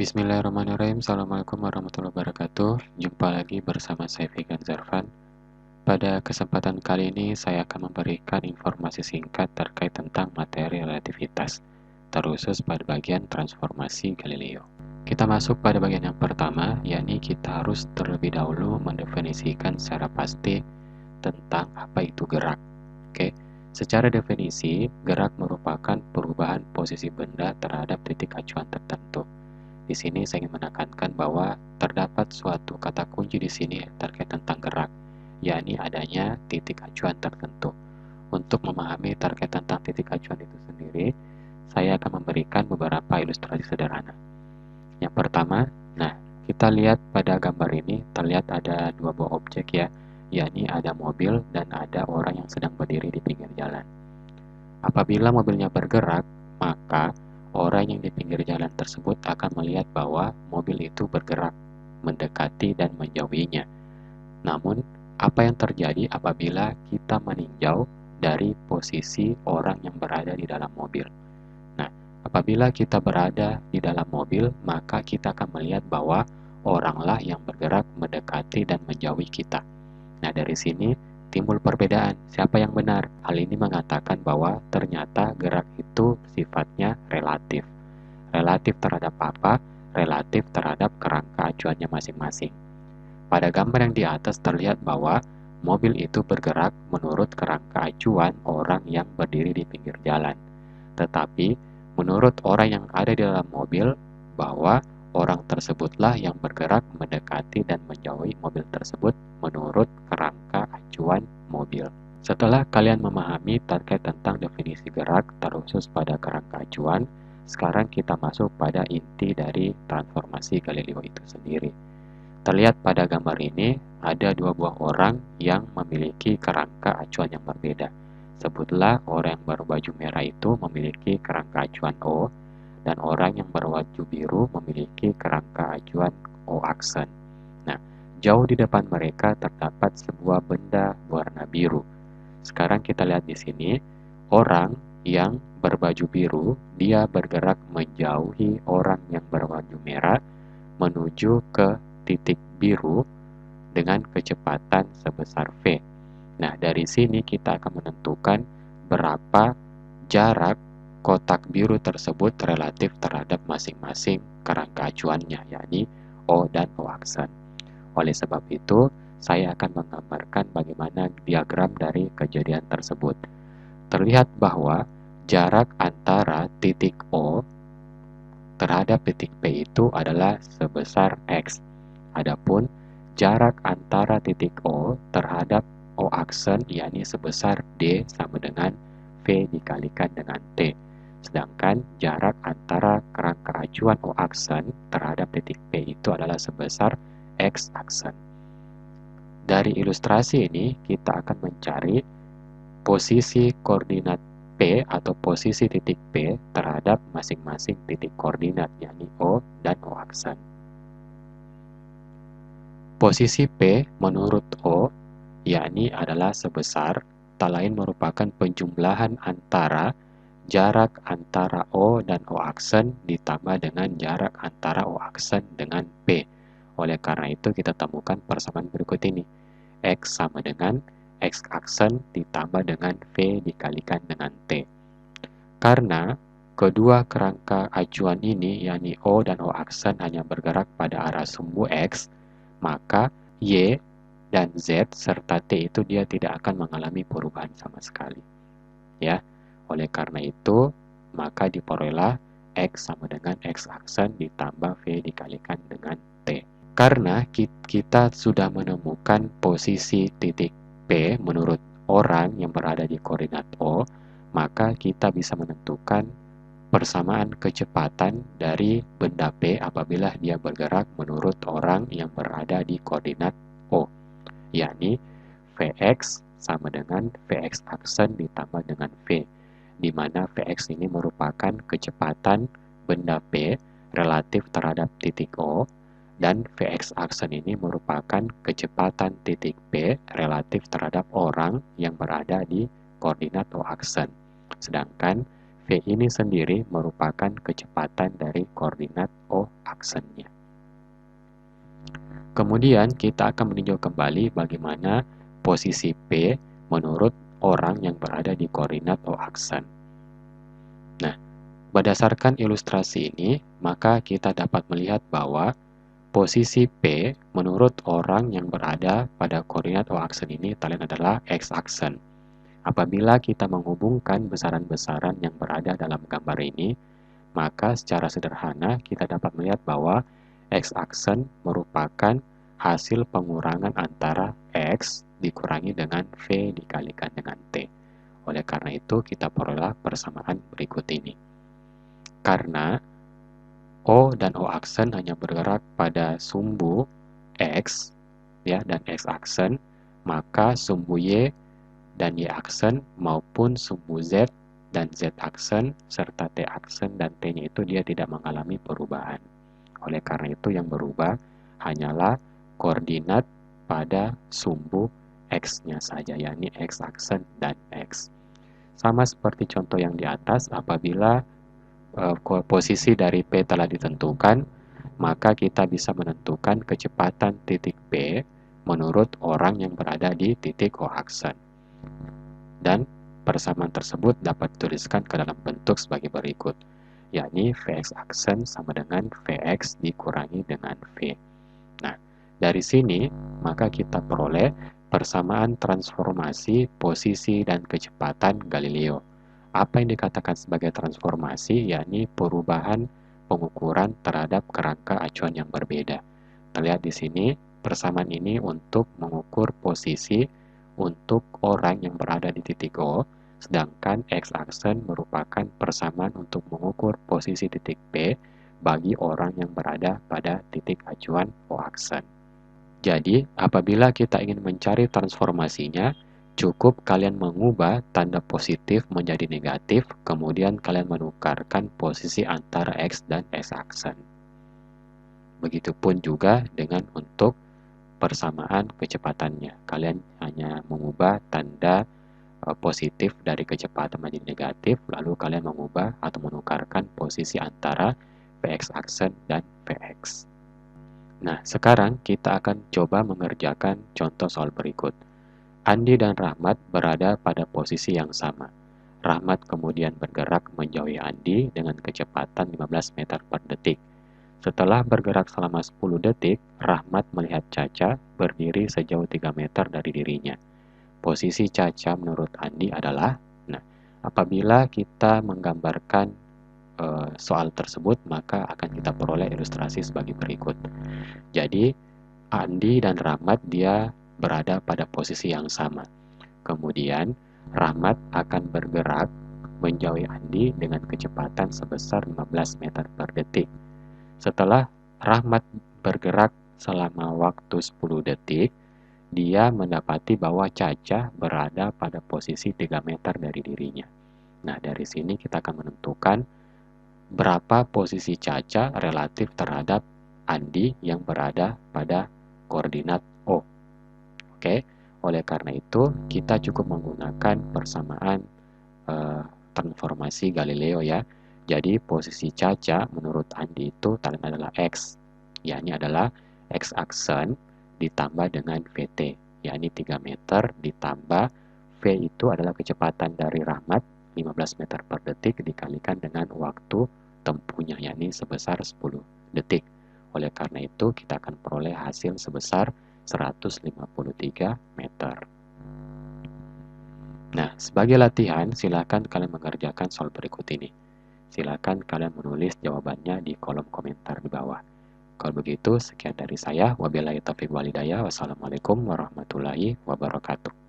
Bismillahirrahmanirrahim. Assalamualaikum warahmatullahi wabarakatuh. Jumpa lagi bersama saya Figan Zarfan. Pada kesempatan kali ini saya akan memberikan informasi singkat terkait tentang materi relativitas, terkhusus pada bagian transformasi Galileo. Kita masuk pada bagian yang pertama, yakni kita harus terlebih dahulu mendefinisikan secara pasti tentang apa itu gerak. Oke, secara definisi, gerak merupakan perubahan posisi benda terhadap titik acuan tertentu. Di sini saya ingin menekankan bahwa terdapat suatu kata kunci di sini terkait tentang gerak, yakni adanya titik acuan tertentu. Untuk memahami terkait tentang titik acuan itu sendiri, saya akan memberikan beberapa ilustrasi sederhana. Yang pertama, kita lihat pada gambar ini, terlihat ada dua buah objek ya, yakni ada mobil dan ada orang yang sedang berdiri di pinggir jalan. Apabila mobilnya bergerak, maka orang yang di pinggir jalan tersebut akan melihat bahwa mobil itu bergerak, mendekati dan menjauhinya. Namun, apa yang terjadi apabila kita meninjau dari posisi orang yang berada di dalam mobil? Nah, apabila kita berada di dalam mobil, maka kita akan melihat bahwa oranglah yang bergerak, mendekati dan menjauhi kita. Nah, dari sini timbul perbedaan siapa yang benar. Hal ini mengatakan bahwa ternyata gerak itu sifatnya relatif. Relatif terhadap apa? Relatif terhadap kerangka acuannya masing-masing. Pada gambar yang di atas terlihat bahwa mobil itu bergerak menurut kerangka acuan orang yang berdiri di pinggir jalan. Tetapi menurut orang yang ada di dalam mobil, bahwa orang tersebutlah yang bergerak mendekati dan menjauhi mobil tersebut menurut kerangka acuan mobil. Setelah kalian memahami terkait tentang definisi gerak terkhusus pada kerangka acuan, sekarang kita masuk pada inti dari transformasi Galileo itu sendiri. Terlihat pada gambar ini ada dua buah orang yang memiliki kerangka acuan yang berbeda. Sebutlah orang yang berbaju merah itu memiliki kerangka acuan O, dan orang yang berwajah biru memiliki kerangka acuan O aksen. Nah, jauh di depan mereka terdapat sebuah benda warna biru. Sekarang kita lihat di sini, orang yang berbaju biru, dia bergerak menjauhi orang yang berwajah merah menuju ke titik biru dengan kecepatan sebesar V. Nah, dari sini kita akan menentukan berapa jarak kotak biru tersebut relatif terhadap masing-masing kerangka acuannya, yakni O dan O aksen. Oleh sebab itu, saya akan menggambarkan bagaimana diagram dari kejadian tersebut. Terlihat bahwa jarak antara titik O terhadap titik P itu adalah sebesar X. Adapun jarak antara titik O terhadap O aksen yakni sebesar D sama dengan V dikalikan dengan T. Sedangkan jarak antara kerangka acuan O aksen terhadap titik P itu adalah sebesar X aksen. Dari ilustrasi ini kita akan mencari posisi koordinat P atau posisi titik P terhadap masing-masing titik koordinat yakni O dan O aksen. Posisi P menurut O yakni adalah sebesar, tak lain merupakan penjumlahan antara jarak antara O dan O aksen ditambah dengan jarak antara O aksen dengan P. Oleh karena itu kita temukan persamaan berikut ini. X sama dengan X aksen ditambah dengan V dikalikan dengan T. Karena kedua kerangka acuan ini yakni O dan O aksen hanya bergerak pada arah sumbu X, maka Y dan Z serta T itu dia tidak akan mengalami perubahan sama sekali. Ya, oleh karena itu, maka diperolehlah X sama dengan X aksen ditambah V dikalikan dengan T. Karena kita sudah menemukan posisi titik P menurut orang yang berada di koordinat O, maka kita bisa menentukan persamaan kecepatan dari benda P apabila dia bergerak menurut orang yang berada di koordinat O, yakni Vx sama dengan Vx aksen ditambah dengan V, di mana Vx ini merupakan kecepatan benda P relatif terhadap titik O, dan Vx aksen ini merupakan kecepatan titik P relatif terhadap orang yang berada di koordinat O aksen. Sedangkan V ini sendiri merupakan kecepatan dari koordinat O aksennya. Kemudian kita akan meninjau kembali bagaimana posisi P menurut orang yang berada di koordinat O aksen. Nah, berdasarkan ilustrasi ini, maka kita dapat melihat bahwa posisi P menurut orang yang berada pada koordinat O aksen ini adalah X aksen. Apabila kita menghubungkan besaran-besaran yang berada dalam gambar ini, maka secara sederhana kita dapat melihat bahwa X aksen merupakan hasil pengurangan antara X dikurangi dengan V dikalikan dengan T. Oleh karena itu, kita peroleh persamaan berikut ini. Karena O dan O aksen hanya bergerak pada sumbu X ya, dan X aksen, maka sumbu Y dan Y aksen maupun sumbu Z dan Z aksen serta T aksen dan T-nya itu dia tidak mengalami perubahan. Oleh karena itu yang berubah hanyalah koordinat pada sumbu X-nya saja, yakni X aksen dan X. Sama seperti contoh yang di atas, apabila posisi dari P telah ditentukan, maka kita bisa menentukan kecepatan titik P menurut orang yang berada di titik O aksen. Dan persamaan tersebut dapat dituliskan ke dalam bentuk sebagai berikut, yakni Vx aksen sama dengan Vx dikurangi dengan V. Nah, dari sini maka kita peroleh persamaan transformasi posisi dan kecepatan Galileo. Apa yang dikatakan sebagai transformasi, yakni perubahan pengukuran terhadap kerangka acuan yang berbeda. Terlihat di sini, persamaan ini untuk mengukur posisi untuk orang yang berada di titik O, sedangkan X aksen merupakan persamaan untuk mengukur posisi titik P bagi orang yang berada pada titik acuan O aksen. Jadi, apabila kita ingin mencari transformasinya, cukup kalian mengubah tanda positif menjadi negatif, kemudian kalian menukarkan posisi antara X dan X aksen. Begitupun juga dengan untuk persamaan kecepatannya. Kalian hanya mengubah tanda positif dari kecepatan menjadi negatif, lalu kalian mengubah atau menukarkan posisi antara Vx aksen dan Vx. Nah, sekarang kita akan coba mengerjakan contoh soal berikut. Andi dan Rahmat berada pada posisi yang sama. Rahmat kemudian bergerak menjauhi Andi dengan kecepatan 15 meter per detik. Setelah bergerak selama 10 detik, Rahmat melihat Caca berdiri sejauh 3 meter dari dirinya. Posisi Caca menurut Andi adalah, apabila kita menggambarkan soal tersebut, maka akan kita peroleh ilustrasi sebagai berikut. Jadi, Andi dan Rahmat dia berada pada posisi yang sama. Kemudian, Rahmat akan bergerak menjauhi Andi dengan kecepatan sebesar 15 meter per detik. Setelah Rahmat bergerak selama waktu 10 detik, dia mendapati bahwa Caca berada pada posisi 3 meter dari dirinya. Nah, dari sini kita akan menentukan berapa posisi Caca relatif terhadap Andi yang berada pada koordinat O. Oke, oleh karena itu kita cukup menggunakan persamaan transformasi Galileo ya. Jadi posisi Caca menurut Andi itu adalah X, yakni adalah X aksen ditambah dengan Vt, yakni 3 meter ditambah V itu adalah kecepatan dari Rahmat 15 meter per detik dikalikan dengan waktu tempuhnya, yakni sebesar 10 detik. Oleh karena itu, kita akan peroleh hasil sebesar 153 meter. Nah, sebagai latihan, silakan kalian mengerjakan soal berikut ini. Silakan kalian menulis jawabannya di kolom komentar di bawah. Kalau begitu, sekian dari saya. Wabillahi taufiq walhidayah. Wassalamualaikum warahmatullahi wabarakatuh.